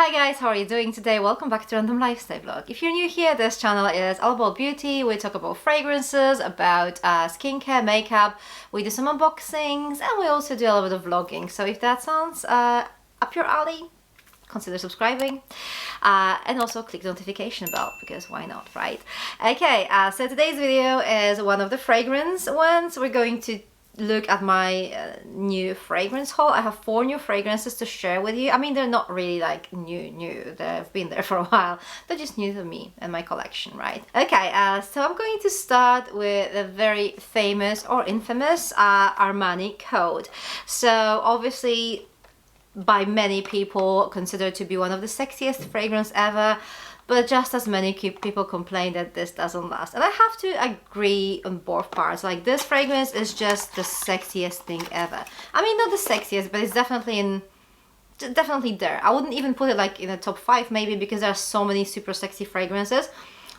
Hi guys, how are you doing today? Welcome back to Random Lifestyle Vlog. If you're new here, this channel is all about beauty. We talk about fragrances, about skincare, makeup. We do some unboxings and we also do a little bit of vlogging. So if that sounds up your alley, consider subscribing and also click the notification bell because why not, right? Okay, so today's video is one of the fragrance ones. We're going to look at my new fragrance haul. I have 4 new fragrances to share with you. I mean, they're not really like new, they've been there for a while. They're just new to me and my collection, right? Okay, so I'm going to start with a very famous or infamous Armani Code. So obviously by many people considered to be one of the sexiest fragrance ever, but just as many people complain that this doesn't last. And I have to agree on both parts. Like, this fragrance is just the sexiest thing ever. I mean, not the sexiest, but it's definitely there. I wouldn't even put it like in the top 5 maybe, because there are so many super sexy fragrances,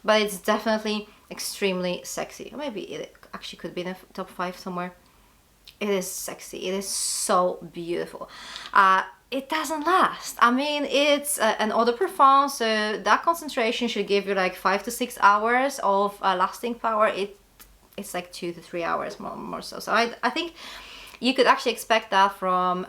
but it's definitely extremely sexy. Or maybe it actually could be in the top 5 somewhere. It is sexy. It is so beautiful. It doesn't last. I mean, it's an eau de parfum, so that concentration should give you like 5 to 6 hours of lasting power. It's like 2 to 3 hours more so. So I think you could actually expect that from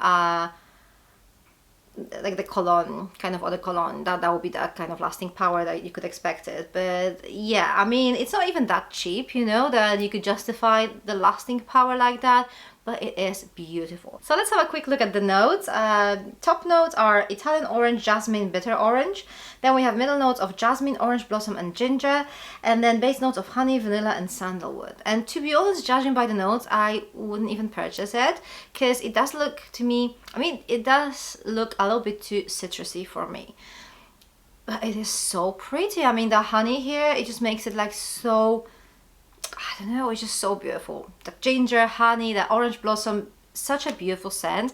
like the cologne, kind of eau de cologne. That would be that kind of lasting power that you could expect it. But yeah, I mean, it's not even that cheap, you know, that you could justify the lasting power like that. But it is beautiful. So let's have a quick look at the notes. Top notes are Italian orange, jasmine, bitter orange. Then we have middle notes of jasmine, orange blossom and ginger. And then base notes of honey, vanilla and sandalwood. And to be honest, judging by the notes, I wouldn't even purchase it, because it does look to me, I mean, it does look a little bit too citrusy for me. But it is so pretty. I mean, the honey here, it just makes it like so, I don't know, it's just so beautiful. The ginger, honey, the orange blossom, such a beautiful scent.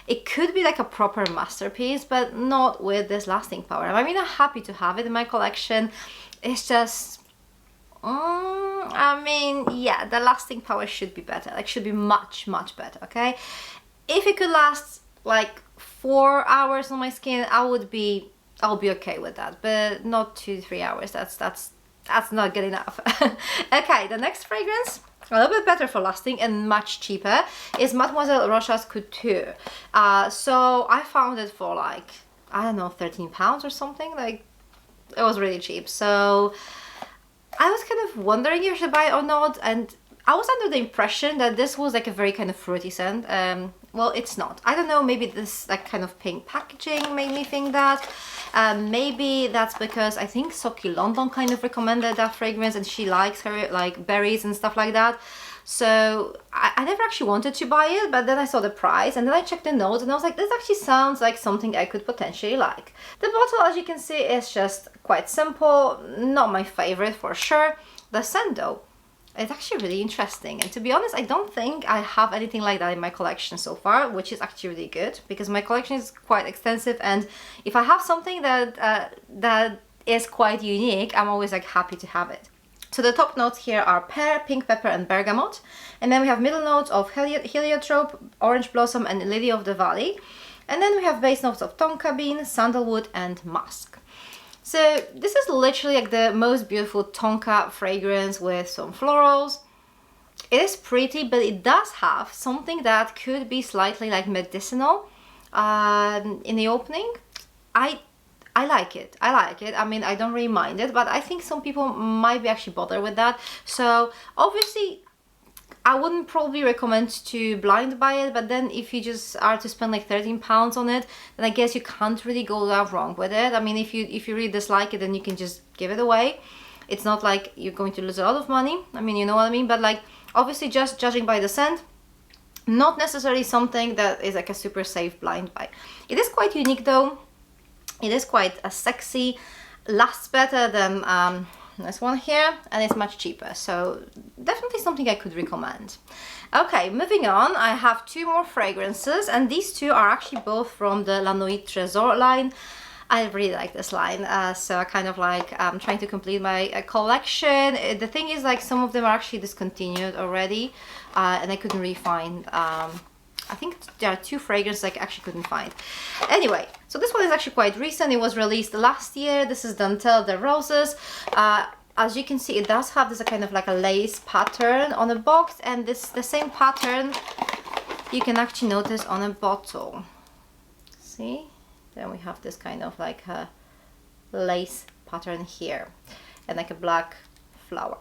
It could be like a proper masterpiece, but not with this lasting power. I mean, I'm happy to have it in my collection. It's just, I mean, yeah, the lasting power should be better. Like, should be much better, okay? If it could last like 4 hours on my skin, I'll be okay with that, but not 2 to 3 hours. That's not good enough. Okay, the next fragrance, a little bit better for lasting and much cheaper, is Mademoiselle Rochas Couture. So I found it for like, I don't know, £13 or something. Like, it was really cheap. So I was kind of wondering if I should buy it or not, and I was under the impression that this was like a very kind of fruity scent. Well, it's not. I don't know, maybe this like kind of pink packaging made me think that. Maybe that's because I think Soki London kind of recommended that fragrance and she likes her like berries and stuff like that. So I never actually wanted to buy it, but then I saw the price and then I checked the notes and I was like, this actually sounds like something I could potentially like. The bottle, as you can see, is just quite simple, not my favorite for sure. The scent though, it's actually really interesting, and to be honest, I don't think I have anything like that in my collection so far, which is actually really good because my collection is quite extensive, and if I have something that is quite unique, I'm always like happy to have it. So the top notes here are pear, pink pepper and bergamot, and then we have middle notes of heliotrope, orange blossom and lily of the valley, and then we have base notes of tonka bean, sandalwood and musk. So this is literally like the most beautiful tonka fragrance with some florals. It is pretty, but it does have something that could be slightly like medicinal in the opening. I like it. I like it. I mean, I don't really mind it, but I think some people might be actually bothered with that. So obviously, I wouldn't probably recommend to blind buy it, but then if you just are to spend like £13 on it, then I guess you can't really go that wrong with it. I mean, if you really dislike it, then you can just give it away. It's not like you're going to lose a lot of money. I mean, you know what I mean? But like, obviously just judging by the scent, not necessarily something that is like a super safe blind buy. It is quite unique though. It is quite sexy, lasts better than this one here, and it's much cheaper, so definitely something I could recommend. Okay, moving on, I have 2 more fragrances, and these 2 are actually both from the La Nuit Tresor line. I really like this line, so I kind of like trying to complete my collection. The thing is, like, some of them are actually discontinued already, and I couldn't really find I think there are 2 fragrances I actually couldn't find. Anyway, so this one is actually quite recent. It was released last year. This is Dentelle de Roses. As you can see, it does have this kind of like a lace pattern on the box, and the same pattern you can actually notice on a bottle. See? Then we have this kind of like a lace pattern here and like a black flower.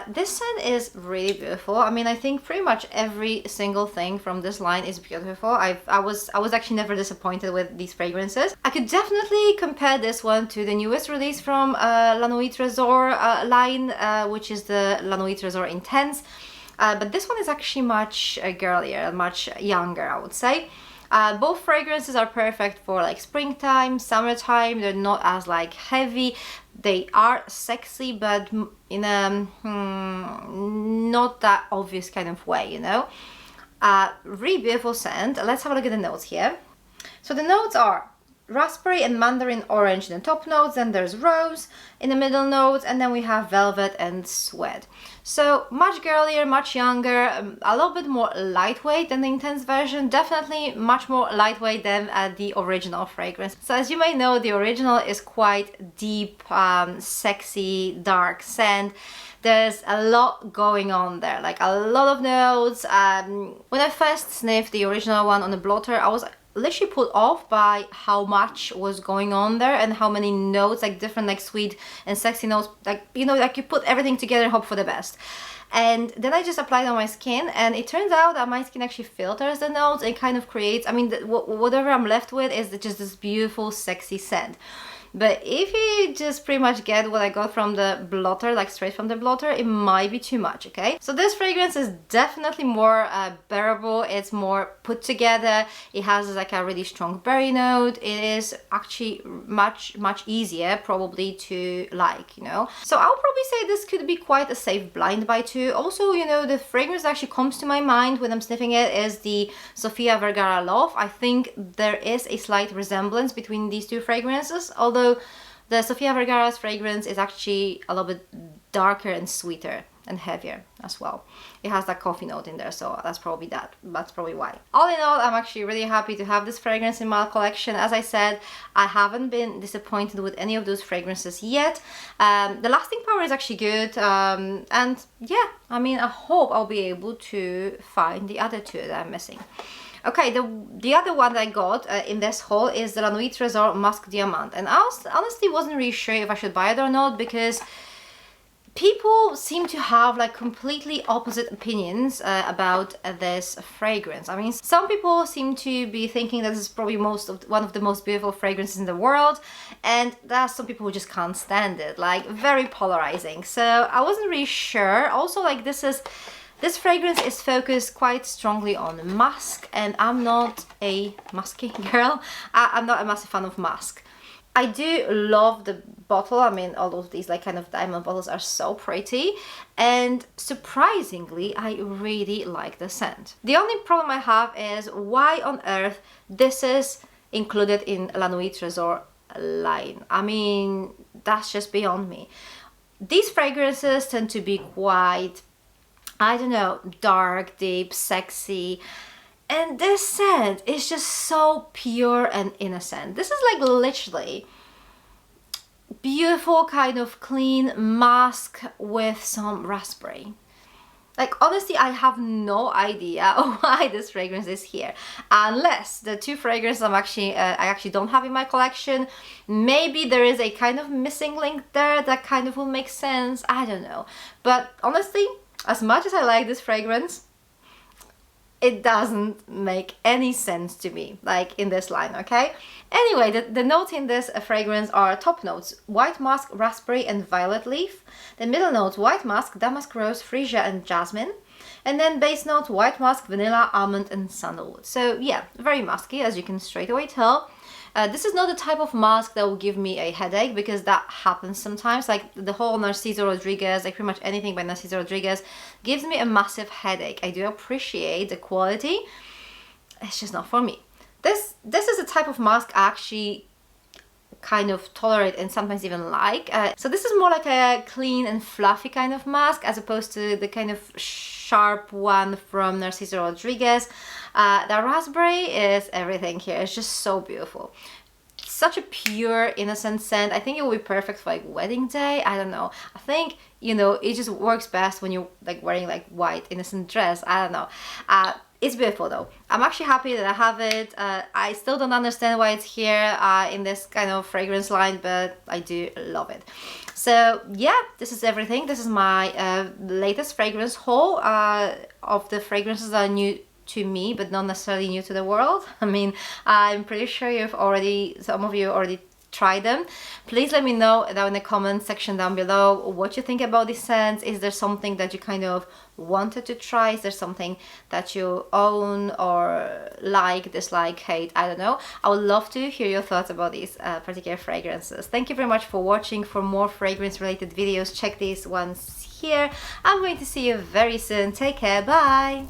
This scent is really beautiful. I mean, I think pretty much every single thing from this line is beautiful. I was actually never disappointed with these fragrances. I could definitely compare this one to the newest release from La Nuit Tresor line, which is the La Nuit Tresor Intense. But this one is actually much girlier, much younger, I would say. Both fragrances are perfect for like springtime, summertime. They're not as like heavy. They are sexy, but in a not that obvious kind of way, you know. Really beautiful scent. Let's have a look at the notes here. So the notes are raspberry and mandarin orange in the top notes, then there's rose in the middle notes, and then we have velvet and sweat. So much girlier, much younger, a little bit more lightweight than the intense version, definitely much more lightweight than the original fragrance. So as you may know, the original is quite deep, sexy, dark scent. There's a lot going on there, like a lot of notes. When I first sniffed the original one on the blotter, I was literally put off by how much was going on there and how many notes, like different like sweet and sexy notes, like, you know, like you put everything together and hope for the best. And then I just applied on my skin, and it turns out that my skin actually filters the notes and kind of creates, I mean, whatever I'm left with is just this beautiful sexy scent. But if you just pretty much get what I got from the blotter, like straight from the blotter, it might be too much, okay? So this fragrance is definitely more bearable. It's more put together. It has like a really strong berry note. It is actually much easier probably to like, you know? So I'll probably say this could be quite a safe blind buy too. Also, you know, the fragrance that actually comes to my mind when I'm sniffing it is the Sofia Vergara Love. I think there is a slight resemblance between these 2 fragrances, although the Sofia Vergara's fragrance is actually a little bit darker and sweeter and heavier as well. It has that coffee note in there, so that's probably why. All in all, I'm actually really happy to have this fragrance in my collection. As I said, I haven't been disappointed with any of those fragrances yet. The lasting power is actually good, and yeah, I mean, I hope I'll be able to find the other 2 that I'm missing. Okay, the other one that I got in this haul is the La Nuit Tresor Musk Diamant, and I honestly wasn't really sure if I should buy it or not, because people seem to have like completely opposite opinions about this fragrance. I mean, some people seem to be thinking that this is probably one of the most beautiful fragrances in the world, and there are some people who just can't stand it, like very polarizing. So I wasn't really sure. Also, like this fragrance is focused quite strongly on musk, and I'm not a musky girl. I'm not a massive fan of musk. I do love the bottle. I mean, all of these like kind of diamond bottles are so pretty, and surprisingly, I really like the scent. The only problem I have is why on earth this is included in La Nuit Tresor line. I mean, that's just beyond me. These fragrances tend to be quite, I don't know, dark, deep, sexy, and this scent is just so pure and innocent. This is like literally beautiful kind of clean musk with some raspberry. Like, honestly, I have no idea why this fragrance is here, unless the 2 fragrances I actually don't have in my collection. Maybe there is a kind of missing link there that kind of will make sense. I don't know, but honestly, as much as I like this fragrance, it doesn't make any sense to me, like in this line, okay? Anyway, the notes in this fragrance are top notes: white musk, raspberry and violet leaf. The middle notes: white musk, damask rose, freesia and jasmine. And then base notes: white musk, vanilla, almond and sandalwood. So yeah, very musky, as you can straight away tell. This is not the type of musk that will give me a headache, because that happens sometimes. Like the whole Narciso Rodriguez, like pretty much anything by Narciso Rodriguez gives me a massive headache. I do appreciate the quality, it's just not for me. This is a type of musk I actually kind of tolerate and sometimes even like. So this is more like a clean and fluffy kind of mask as opposed to the kind of sharp one from Narciso Rodriguez. The raspberry is everything here. It's just so beautiful. Such a pure, innocent scent. I think it will be perfect for like wedding day. I don't know. I think, you know, it just works best when you're like wearing like white innocent dress. I don't know. It's beautiful though. I'm actually happy that I have it. I still don't understand why it's here in this kind of fragrance line, but I do love it. So yeah, this is everything. This is my latest fragrance haul of the fragrances that are new to me, but not necessarily new to the world. I mean, I'm pretty sure some of you already tried them. Please let me know down in the comment section down below what you think about these scents. Is there something that you kind of wanted to try? Is there something that you own or like, dislike, hate? I don't know. I would love to hear your thoughts about these particular fragrances. Thank you very much for watching. For more fragrance related videos, check these ones here. I'm going to see you very soon. Take care. Bye.